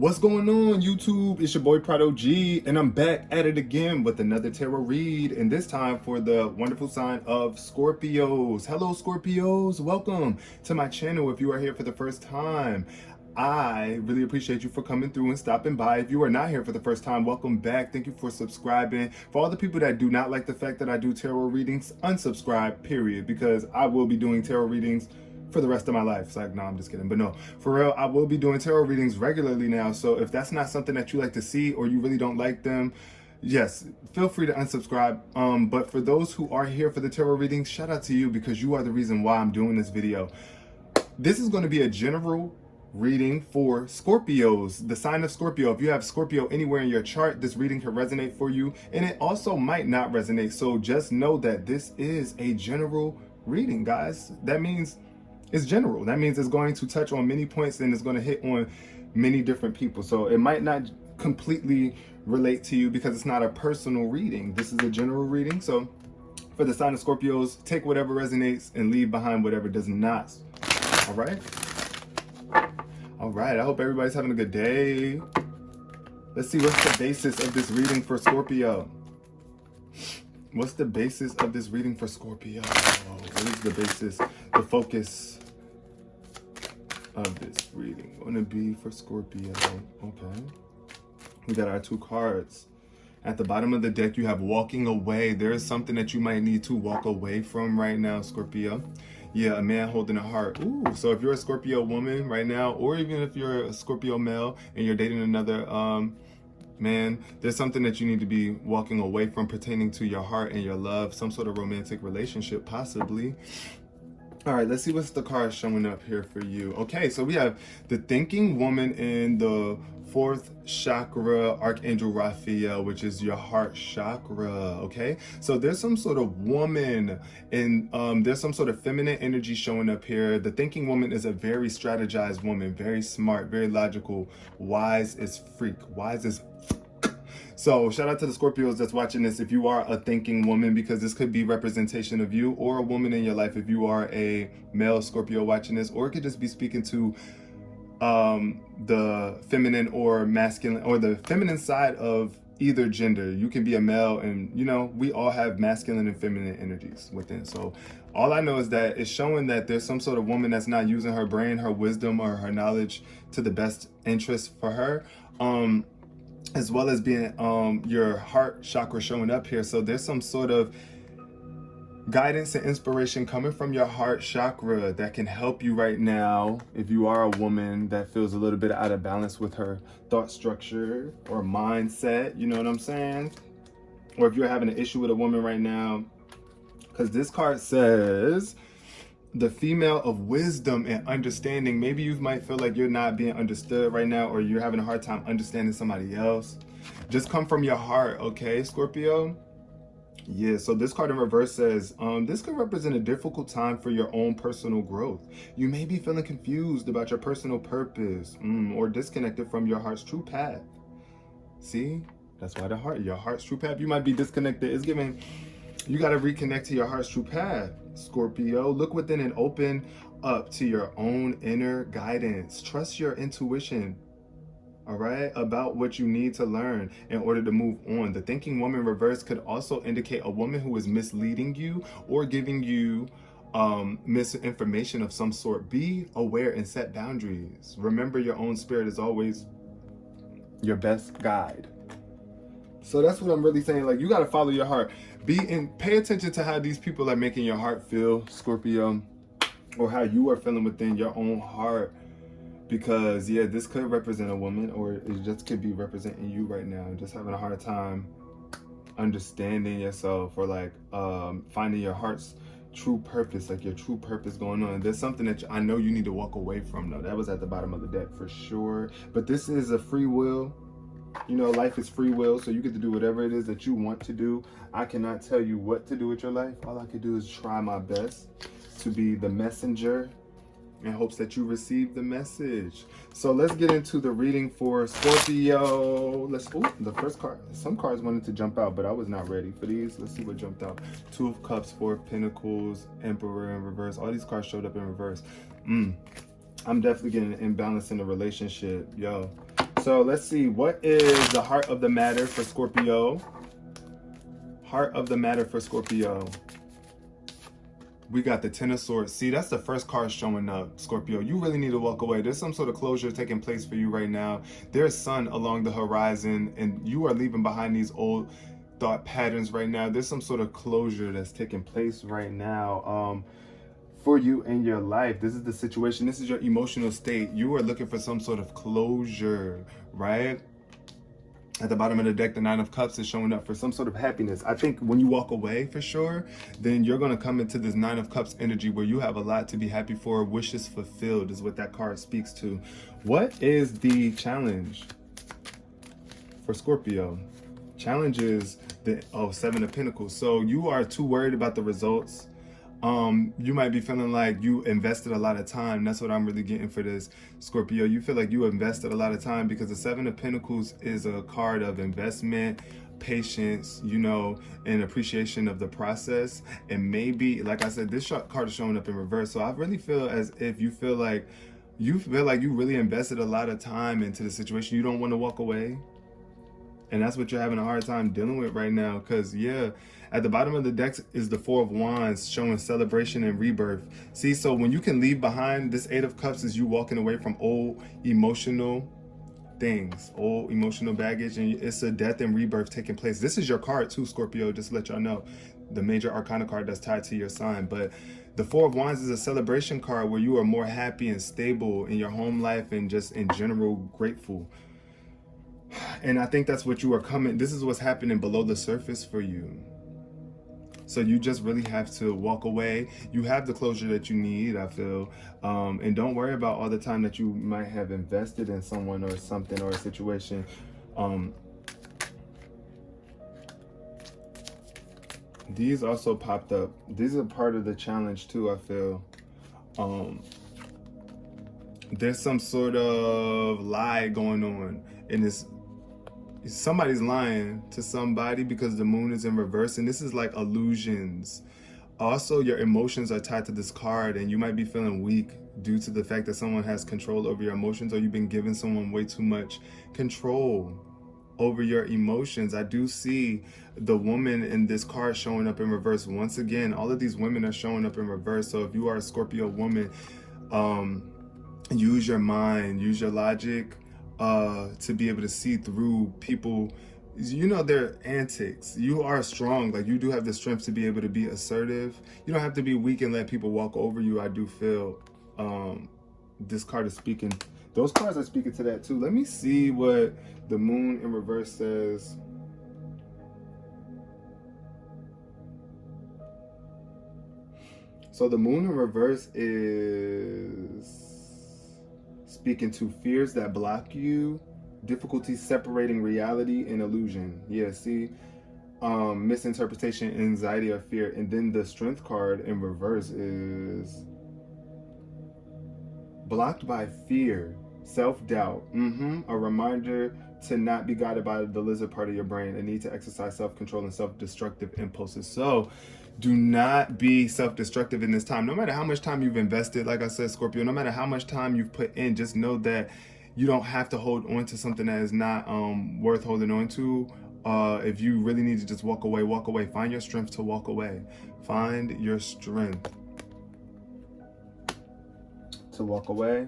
What's going on, YouTube? It's your boy Prado G, and I'm back at it again with another tarot read, and this time for the wonderful sign of Scorpios. Hello, Scorpios. Welcome to my channel if you are here for the first time. I really appreciate you for coming through and stopping by. If you are not here for the first time, welcome back. Thank you for subscribing. For all the people that do not like the fact that I do tarot readings, unsubscribe, period, because I will be doing tarot readings for the rest of my life. It's like, no, I'm just kidding. But no, for real, I will be doing tarot readings regularly now. So if that's not something that you like to see or you really don't like them, yes, feel free to unsubscribe. But for those who are here for the tarot readings, shout out to you because you are the reason why I'm doing this video. This is going to be a general reading for Scorpios, the sign of Scorpio. If you have Scorpio anywhere in your chart, this reading can resonate for you, and it also might not resonate. So just know that this is a general reading, guys. That means it's general. That means it's going to touch on many points and it's going to hit on many different people. So it might not completely relate to you because it's not a personal reading. This is a general reading. So for the sign of Scorpios, take whatever resonates and leave behind whatever does not. All right? All right. I hope everybody's having a good day. Let's see what's the basis of this reading for Scorpio. What's the basis of this reading for Scorpio? What is the basis, the focus of this reading going to be for Scorpio? Okay. We got our two cards. At the bottom of the deck, you have walking away. There is something that you might need to walk away from right now, Scorpio. Yeah, a man holding a heart. Ooh, so if you're a Scorpio woman right now, or even if you're a Scorpio male and you're dating another man, there's something that you need to be walking away from pertaining to your heart and your love, some sort of romantic relationship, possibly. All right, let's see what's the card showing up here for you. Okay, so we have the thinking woman in the fourth chakra, Archangel Raphael, which is your heart chakra. Okay, so there's some sort of woman and there's some sort of feminine energy showing up here. The thinking woman is a very strategized woman, very smart, very logical, wise as freak, wise as. So shout out to the Scorpios that's watching this if you are a thinking woman, because this could be representation of you or a woman in your life if you are a male Scorpio watching this, or it could just be speaking to the feminine or masculine or the feminine side of either gender. You can be a male, and you know, we all have masculine and feminine energies within. So all I know is that it's showing that there's some sort of woman that's not using her brain, her wisdom, or her knowledge to the best interest for her. As well as being your heart chakra showing up here. So there's some sort of guidance and inspiration coming from your heart chakra that can help you right now if you are a woman that feels a little bit out of balance with her thought structure or mindset, you know what I'm saying? Or if you're having an issue with a woman right now, because this card says the female of wisdom and understanding. Maybe you might feel like you're not being understood right now, or you're having a hard time understanding somebody else. Just come from your heart, okay, Scorpio? Yeah, so this card in reverse says, this could represent a difficult time for your own personal growth. You may be feeling confused about your personal purpose, or disconnected from your heart's true path. See, that's why the heart, your heart's true path, you might be disconnected. It's giving, you got to reconnect to your heart's true path, Scorpio. Look within and open up to your own inner guidance. Trust your intuition, all right, about what you need to learn in order to move on. The thinking woman reverse could also indicate a woman who is misleading you or giving you misinformation of some sort. Be aware and set boundaries. Remember, your own spirit is always your best guide. So that's what I'm really saying. Like, you got to follow your heart. Pay attention to how these people are making your heart feel, Scorpio, or how you are feeling within your own heart. Because, yeah, this could represent a woman, or it just could be representing you right now. Just having a hard time understanding yourself, or like finding your heart's true purpose, like your true purpose going on. There's something that I know you need to walk away from, though. That was at the bottom of the deck for sure. But this is a free will. You know, life is free will, so you get to do whatever it is that you want to do. I cannot tell you what to do with your life. All I can do is try my best to be the messenger in hopes that you receive the message. So let's get into the reading for Scorpio. The first card. Some cards wanted to jump out, but I was not ready for these. Let's see what jumped out. Two of Cups, Four of Pentacles, Emperor in reverse. All these cards showed up in reverse. I'm definitely getting an imbalance in the relationship, yo. So let's see, what is the heart of the matter for Scorpio? Heart of the matter for Scorpio. We got the Ten of Swords. See, that's the first card showing up, Scorpio. You really need to walk away. There's some sort of closure taking place for you right now. There's sun along the horizon, and you are leaving behind these old thought patterns right now. There's some sort of closure that's taking place right now for you in your life. This is the situation. This is your emotional state. You are looking for some sort of closure, right? At the bottom of the deck, the Nine of Cups is showing up for some sort of happiness. I think when you walk away, for sure, then you're going to come into this Nine of Cups energy where you have a lot to be happy for. Wishes fulfilled is what that card speaks to. What is the challenge for Scorpio? Challenge is the Seven of Pentacles. So you are too worried about the results. You might be feeling like you invested a lot of time. That's what I'm really getting for this, Scorpio. You feel like you invested a lot of time because the Seven of Pentacles is a card of investment, patience, you know, and appreciation of the process. And maybe, like I said, this card is showing up in reverse. So I really feel as if you feel like you really invested a lot of time into the situation. You don't want to walk away. And that's what you're having a hard time dealing with right now. Because, yeah, at the bottom of the deck is the Four of Wands showing celebration and rebirth. See, so when you can leave behind this Eight of Cups is you walking away from old emotional things, old emotional baggage. And it's a death and rebirth taking place. This is your card too, Scorpio, just to let y'all know. The major arcana card that's tied to your sign. But the Four of Wands is a celebration card where you are more happy and stable in your home life and just in general grateful. And I think that's what you are coming. This is what's happening below the surface for you. So you just really have to walk away. You have the closure that you need, I feel. And don't worry about all the time that you might have invested in someone or something or a situation. These also popped up. These are part of the challenge too, I feel. There's some sort of lie going on in this. Somebody's lying to somebody because the moon is in reverse, and this is like illusions. Also, your emotions are tied to this card, and you might be feeling weak due to the fact that someone has control over your emotions, or you've been giving someone way too much control over your emotions. I do see the woman in this card showing up in reverse. Once again, all of these women are showing up in reverse. So if you are a Scorpio woman, use your mind, use your logic, to be able to see through people, you know, their antics. You are strong. Like, you do have the strength to be able to be assertive. You don't have to be weak and let people walk over you. I do feel this card is speaking. Those cards are speaking to that too. Let me see what the moon in reverse says. So the moon in reverse is speaking to fears that block you, difficulty separating reality and illusion. Yeah, see, misinterpretation, anxiety, or fear. And then the strength card in reverse is blocked by fear, self-doubt, a reminder to not be guided by the lizard part of your brain, a need to exercise self-control and self-destructive impulses. So do not be self-destructive in this time. No matter how much time you've invested, like I said, Scorpio, no matter how much time you've put in, just know that you don't have to hold on to something that is not worth holding on to. If you really need to just walk away, walk away. Find your strength to walk away. Find your strength to walk away.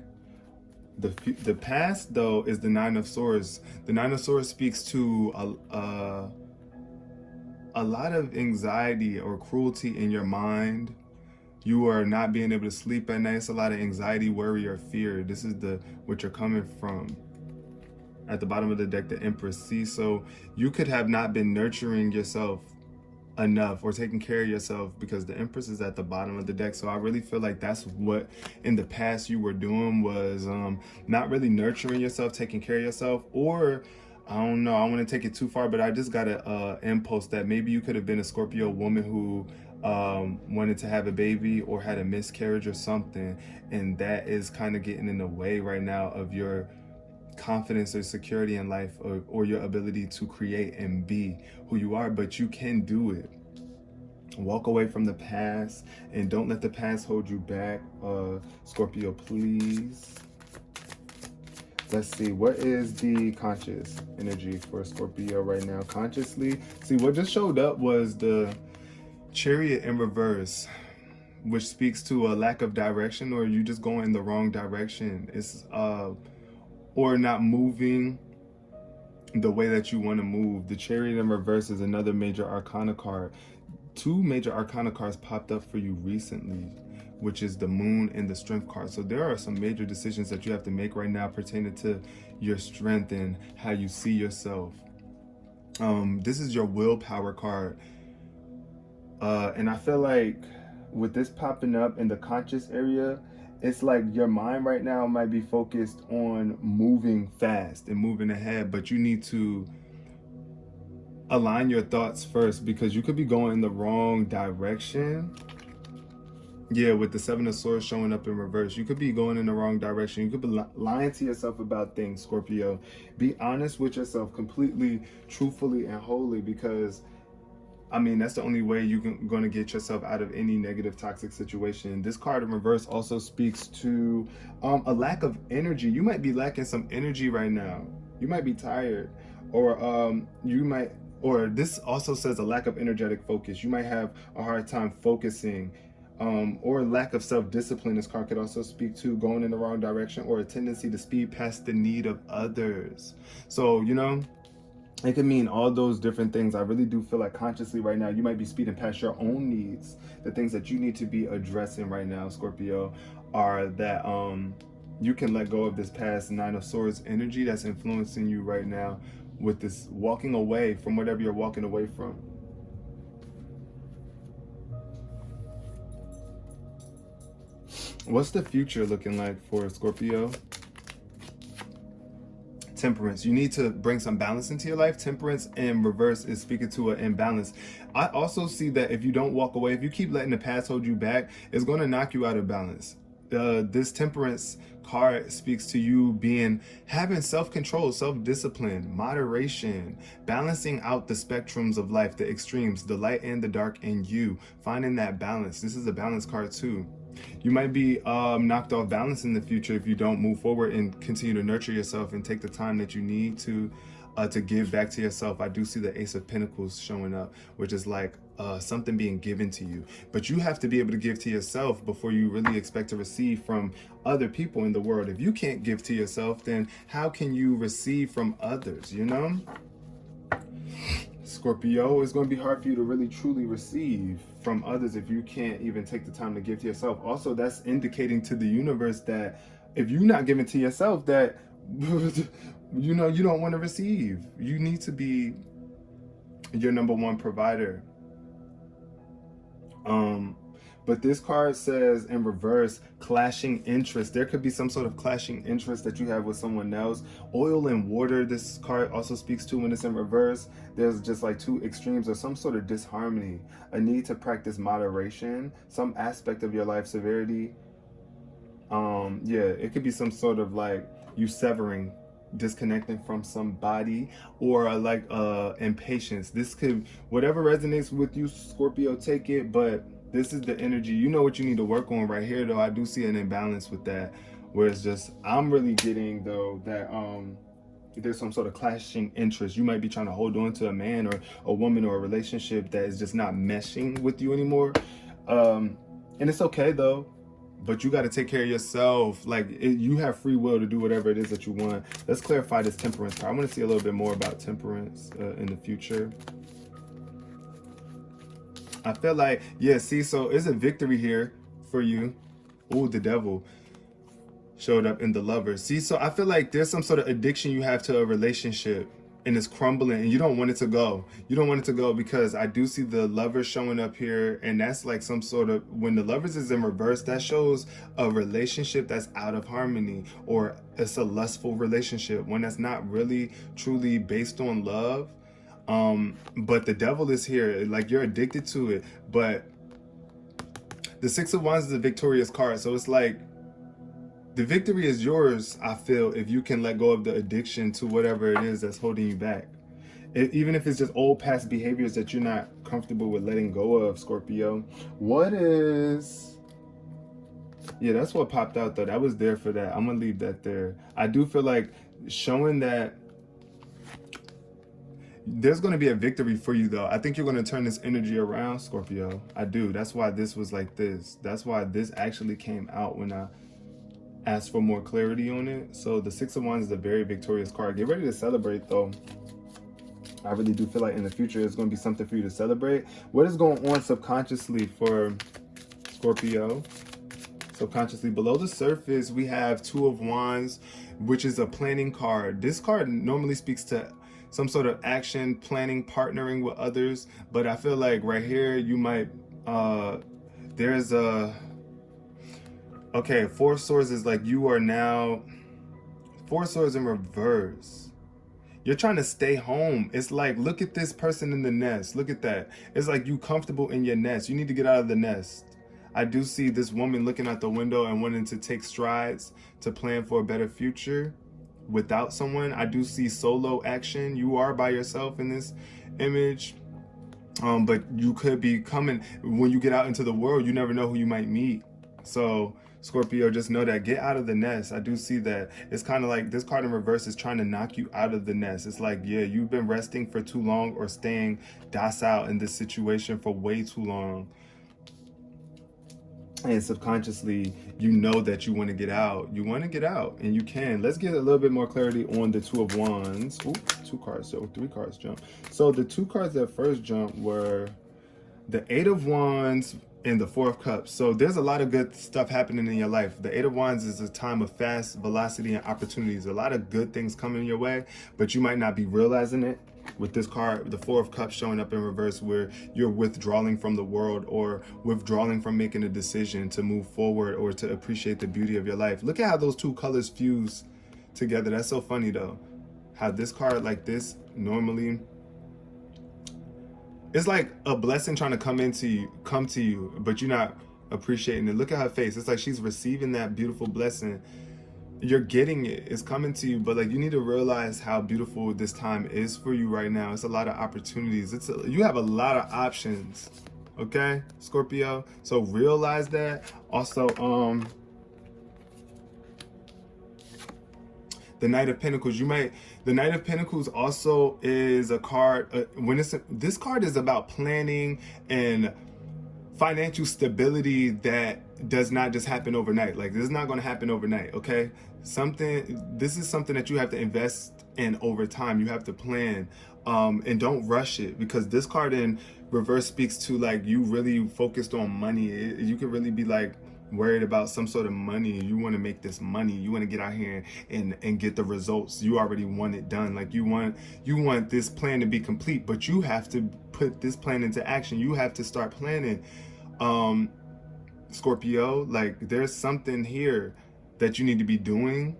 The past, though, is the Nine of Swords. The Nine of Swords speaks to a lot of anxiety or cruelty in your mind. You are not being able to sleep at night. It's a lot of anxiety, worry, or fear. This is what you're coming from. At the bottom of the deck, the Empress. See, so you could have not been nurturing yourself enough or taking care of yourself because the Empress is at the bottom of the deck. So I really feel like that's what in the past you were doing was not really nurturing yourself, taking care of yourself, or I don't know, I want to take it too far, but I just got an impulse that maybe you could have been a Scorpio woman who wanted to have a baby or had a miscarriage or something, and that is kind of getting in the way right now of your confidence or security in life, or your ability to create and be who you are. But you can do it. Walk away from the past and don't let the past hold you back, Scorpio, please. Let's see, what is the conscious energy for Scorpio right now? Consciously, see, what just showed up was the Chariot in reverse, which speaks to a lack of direction, or you just going in the wrong direction. It's or not moving the way that you want to move. The Chariot in reverse is another major arcana card. Two major arcana cards popped up for you recently, which is the Moon and the Strength card. So there are some major decisions that you have to make right now pertaining to your strength and how you see yourself. This is your willpower card. And I feel like with this popping up in the conscious area, it's like your mind right now might be focused on moving fast and moving ahead, but you need to align your thoughts first, because you could be going in the wrong direction. Yeah, with the Seven of Swords showing up in reverse, you could be going in the wrong direction. You could be lying to yourself about things, Scorpio. Be honest with yourself completely, truthfully, and wholly, because I mean, that's the only way you're going to get yourself out of any negative, toxic situation. This card in reverse also speaks to a lack of energy. You might be lacking some energy right now. You might be tired, or or this also says a lack of energetic focus. You might have a hard time focusing, or lack of self-discipline. This card could also speak to going in the wrong direction, or a tendency to speed past the need of others. So, you know, it could mean all those different things. I really do feel like consciously right now, you might be speeding past your own needs. The things that you need to be addressing right now, Scorpio, are that you can let go of this past Nine of Swords energy that's influencing you right now, with this walking away from whatever you're walking away from. What's the future looking like for Scorpio? Temperance. You need to bring some balance into your life. Temperance in reverse is speaking to an imbalance. I also see that if you don't walk away, if you keep letting the past hold you back, it's going to knock you out of balance. This Temperance card speaks to you having self-control, self-discipline, moderation, balancing out the spectrums of life, the extremes, the light and the dark in you, finding that balance. This is a balance card too. You might be knocked off balance in the future if you don't move forward and continue to nurture yourself and take the time that you need to give back to yourself. I do see the Ace of Pentacles showing up, which is like something being given to you. But you have to be able to give to yourself before you really expect to receive from other people in the world. If you can't give to yourself, then how can you receive from others, you know? Scorpio, it's going to be hard for you to really truly receive from others if you can't even take the time to give to yourself. Also, that's indicating to the universe that if you're not giving to yourself, that you know you don't want to receive. You need to be your number one provider. But this card says in reverse, clashing interest. There could be some sort of clashing interest that you have with someone else. Oil and water, this card also speaks to when it's in reverse. There's just like two extremes or some sort of disharmony. A need to practice moderation, some aspect of your life severity. Yeah, it could be some sort of like you severing, disconnecting from somebody, or like impatience. This could, whatever resonates with you, Scorpio, take it, but this is the energy. You know what you need to work on right here, though. I do see an imbalance with that, where it's just, I'm really getting, though, that there's some sort of clashing interest. You might be trying to hold on to a man or a woman or a relationship that is just not meshing with you anymore. And it's okay, though. But you got to take care of yourself. Like, you have free will to do whatever it is that you want. Let's clarify this Temperance card. I want to see a little bit more about Temperance in the future. I feel like, yeah, see, so it's a victory here for you. Oh, the Devil showed up in the Lover. See, so I feel like there's some sort of addiction you have to a relationship, and it's crumbling, and you don't want it to go. You don't want it to go, because I do see the Lover showing up here, and that's like some sort of, when the Lovers is in reverse, that shows a relationship that's out of harmony, or it's a lustful relationship, one that's not really truly based on love. But the Devil is here, like you're addicted to it. But the Six of Wands is a victorious card, so it's like the victory is yours, I feel, if you can let go of the addiction to whatever it is that's holding you back. Even if it's just old past behaviors that you're not comfortable with letting go of, Scorpio. What is Yeah, that's what popped out though. That was there for that. I'm gonna leave that there. I do feel like showing that there's going to be a victory for you though. I think you're going to turn this energy around, Scorpio. I do. That's why this was like this. That's why this actually came out when I asked for more clarity on it. So the Six of Wands is a very victorious card. Get ready to celebrate though. I really do feel like in the future it's going to be something for you to celebrate. What is going on subconsciously for Scorpio? Subconsciously below the surface, we have Two of Wands, which is a planning card. This card normally speaks to some sort of action, planning, partnering with others. But I feel like right here, you might, there's a, okay, Four of Swords is like you are now, Four of Swords in reverse. You're trying to stay home. It's like, look at this person in the nest. Look at that. It's like you comfortable in your nest. You need to get out of the nest. I do see this woman looking out the window and wanting to take strides to plan for a better future without someone. I do see solo action. You are by yourself in this image. But you could be coming, when you get out into the world, you never know who you might meet. So Scorpio, just know that, get out of the nest. I do see that. It's kind of like this card in reverse is trying to knock you out of the nest. It's like, yeah, you've been resting for too long or staying docile in this situation for way too long. And subconsciously, you know that you want to get out. You want to get out, and you can. Let's get a little bit more clarity on the Two of Wands. Ooh, two cards, so three cards jump. So the two cards that first jumped were the Eight of Wands and the Four of Cups. So there's a lot of good stuff happening in your life. The Eight of Wands is a time of fast velocity and opportunities. A lot of good things coming your way, but you might not be realizing it. With this card, the Four of Cups showing up in reverse, where you're withdrawing from the world or withdrawing from making a decision to move forward or to appreciate the beauty of your life. Look at how those two colors fuse together. That's so funny though. How this card like this normally, it's like a blessing trying to come to you, but you're not appreciating it. Look at her face. It's like she's receiving that beautiful blessing. You're getting it. It's coming to you, but like you need to realize how beautiful this time is for you right now. It's a lot of opportunities. You have a lot of options. Okay, Scorpio. So realize that. Also, the Knight of Pentacles. The Knight of Pentacles also is a card. This card is about planning and financial stability that does not just happen overnight. Like, this is not going to happen overnight. Okay, this is something that you have to invest in over time. You have to plan, and don't rush it, because this card in reverse speaks to like you really focused on money. You could really be like worried about some sort of money. You want to make this money. You want to get out here and get the results. You already want it done. Like you want this plan to be complete, but you have to put this plan into action. You have to start planning. Scorpio, like there's something here that you need to be doing,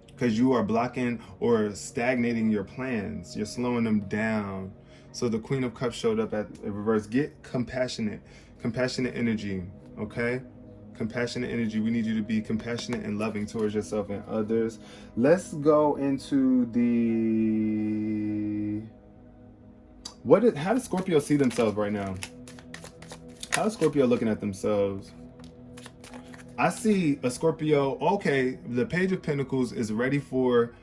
because you are blocking or stagnating your plans. You're slowing them down. So the Queen of Cups showed up at reverse. Get compassionate energy. Okay, compassionate energy. We need you to be compassionate and loving towards yourself and others. Let's go into how does Scorpio see themselves right now? How is Scorpio looking at themselves? I see a Scorpio, okay, the Page of Pentacles is ready for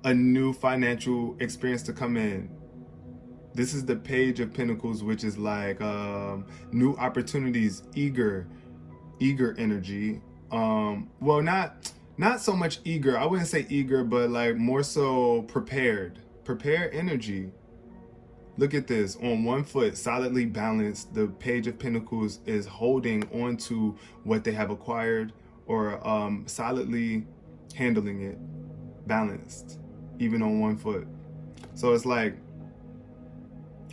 a new financial experience to come in. This is the Page of Pentacles, which is like new opportunities, eager energy. Well, not so much eager. I wouldn't say eager, but like more so prepared energy. Look at this. On one foot, solidly balanced, the Page of Pentacles is holding on to what they have acquired, or solidly handling it, balanced, even on one foot. So it's like,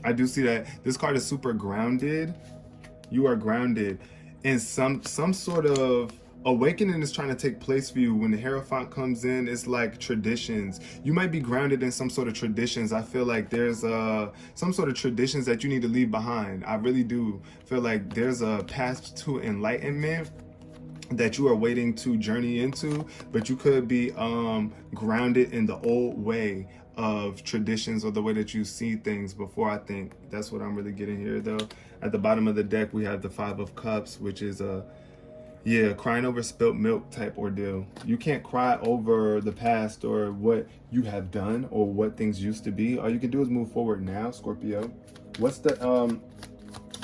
I do see that this card is super grounded. You are grounded. And some sort of awakening is trying to take place for you. When the Hierophant comes in, it's like traditions. You might be grounded in some sort of traditions. I feel like there's some sort of traditions that you need to leave behind. I really do feel like there's a path to enlightenment that you are waiting to journey into, but you could be grounded in the old way of traditions or the way that you see things before. I think that's what I'm really getting here, though. At the bottom of the deck, we have the Five of Cups, which is crying over spilt milk type ordeal. You can't cry over the past or what you have done or what things used to be. All you can do is move forward now, Scorpio. What's the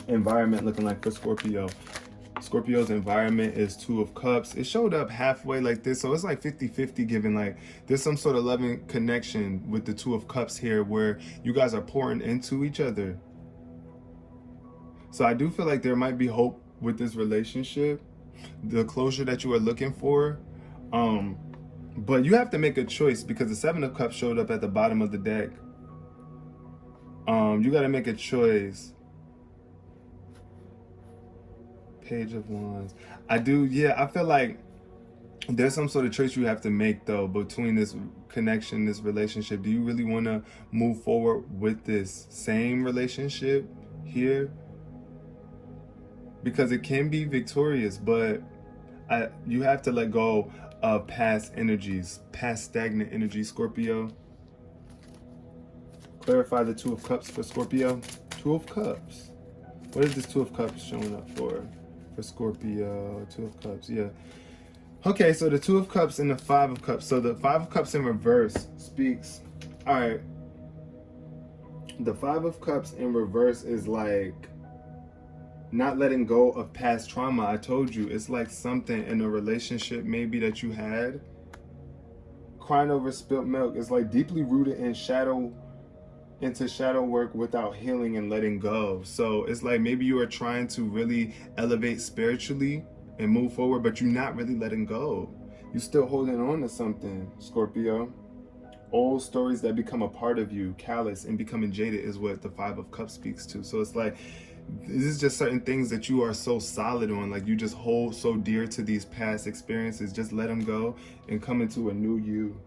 environment looking like for Scorpio? Scorpio's environment is Two of Cups. It showed up halfway like this, so it's like 50-50, giving like there's some sort of loving connection with the Two of Cups here where you guys are pouring into each other. So I do feel like there might be hope with this relationship, the closure that you are looking for. But you have to make a choice because the Seven of Cups showed up at the bottom of the deck. You got to make a choice. Page of Wands. I feel like there's some sort of choice you have to make, though, between this connection, this relationship. Do you really want to move forward with this same relationship here? Because it can be victorious, but you have to let go of past energies, past stagnant energy, Scorpio. Clarify the Two of Cups for Scorpio. Two of Cups. What is this Two of Cups showing up for Scorpio? Two of Cups, yeah. Okay, so the Two of Cups and the Five of Cups. So the Five of Cups in reverse speaks. All right. The Five of Cups in reverse is like not letting go of past trauma. I told you, it's like something in a relationship maybe that you had. Crying over spilt milk is like deeply rooted in shadow work without healing and letting go. So it's like maybe you are trying to really elevate spiritually and move forward, but you're not really letting go. You're still holding on to something, Scorpio. Old stories that become a part of you, callous and becoming jaded, is what the Five of Cups speaks to. So it's like this is just certain things that you are so solid on, like you just hold so dear to these past experiences. Just let them go and come into a new you.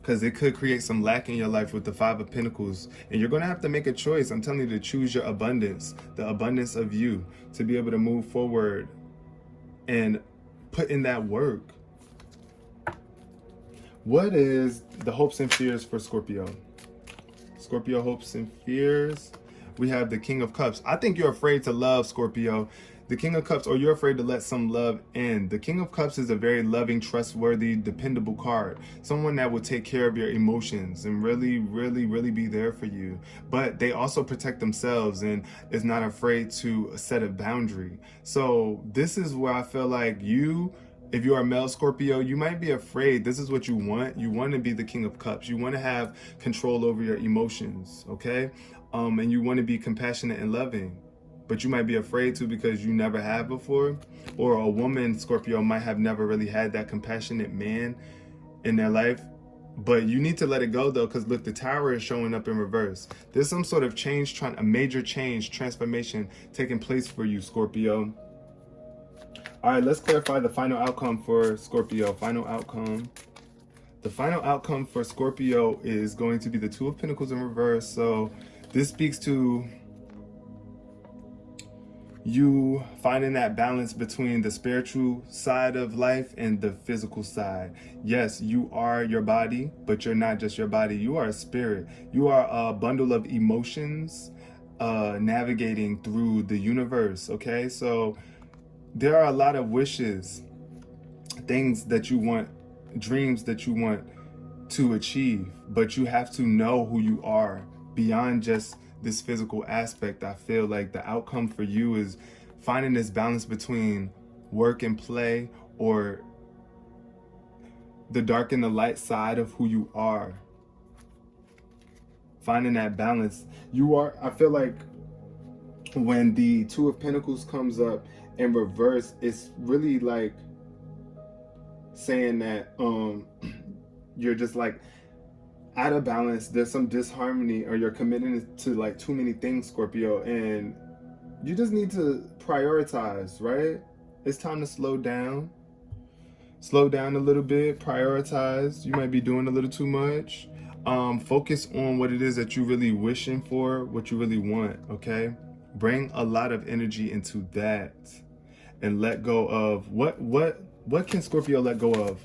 Because it could create some lack in your life with the Five of Pentacles. And you're going to have to make a choice. I'm telling you to choose your abundance, the abundance of you, to be able to move forward and put in that work. What is the hopes and fears for Scorpio? Scorpio hopes and fears. We have the King of Cups. I think you're afraid to love, Scorpio. The King of Cups, or you're afraid to let some love in. The King of Cups is a very loving, trustworthy, dependable card. Someone that will take care of your emotions and really, really, really be there for you. But they also protect themselves and is not afraid to set a boundary. So this is where I feel like you, if you are male Scorpio, you might be afraid. This is what you want. You want to be the King of Cups. You want to have control over your emotions, okay? And you want to be compassionate and loving. But you might be afraid to because you never have before. Or a woman, Scorpio, might have never really had that compassionate man in their life. But you need to let it go, though, because look, the Tower is showing up in reverse. There's some sort of change, a major change, transformation taking place for you, Scorpio. All right, let's clarify the final outcome for Scorpio. Final outcome. The final outcome for Scorpio is going to be the Two of Pentacles in reverse. So this speaks to you finding that balance between the spiritual side of life and the physical side. Yes, you are your body, but you're not just your body. You are a spirit. You are a bundle of emotions navigating through the universe, okay? So there are a lot of wishes, things that you want, dreams that you want to achieve, but you have to know who you are beyond just this physical aspect. I feel like the outcome for you is finding this balance between work and play, or the dark and the light side of who you are. Finding that balance. I feel like when the Two of Pentacles comes up in reverse, it's really like saying that you're just like out of balance. There's some disharmony, or you're committing to like too many things, Scorpio, and you just need to prioritize, right? It's time to slow down a little bit, prioritize. You might be doing a little too much. Focus on what it is that you're really wishing for, what you really want, okay? Bring a lot of energy into that and let go of what can Scorpio let go of?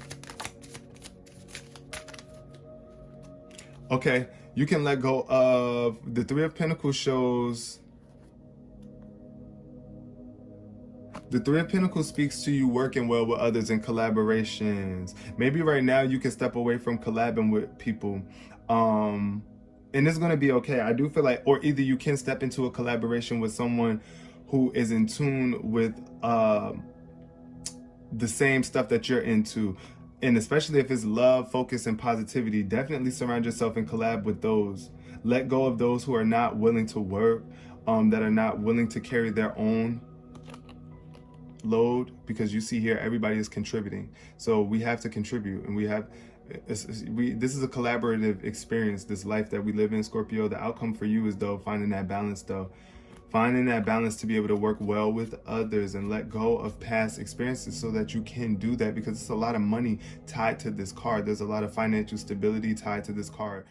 Okay, you can let go of the Three of Pentacles shows. The Three of Pentacles speaks to you working well with others in collaborations. Maybe right now you can step away from collabing with people. And it's going to be okay. I do feel like, or either you can step into a collaboration with someone who is in tune with the same stuff that you're into. And especially if it's love, focus, and positivity, definitely surround yourself and collab with those. Let go of those who are not willing to work, that are not willing to carry their own load, because you see here everybody is contributing, so we have to contribute, and this is a collaborative experience, this life that we live in, Scorpio. The outcome for you is finding that balance to be able to work well with others and let go of past experiences so that you can do that, because it's a lot of money tied to this card. There's a lot of financial stability tied to this card.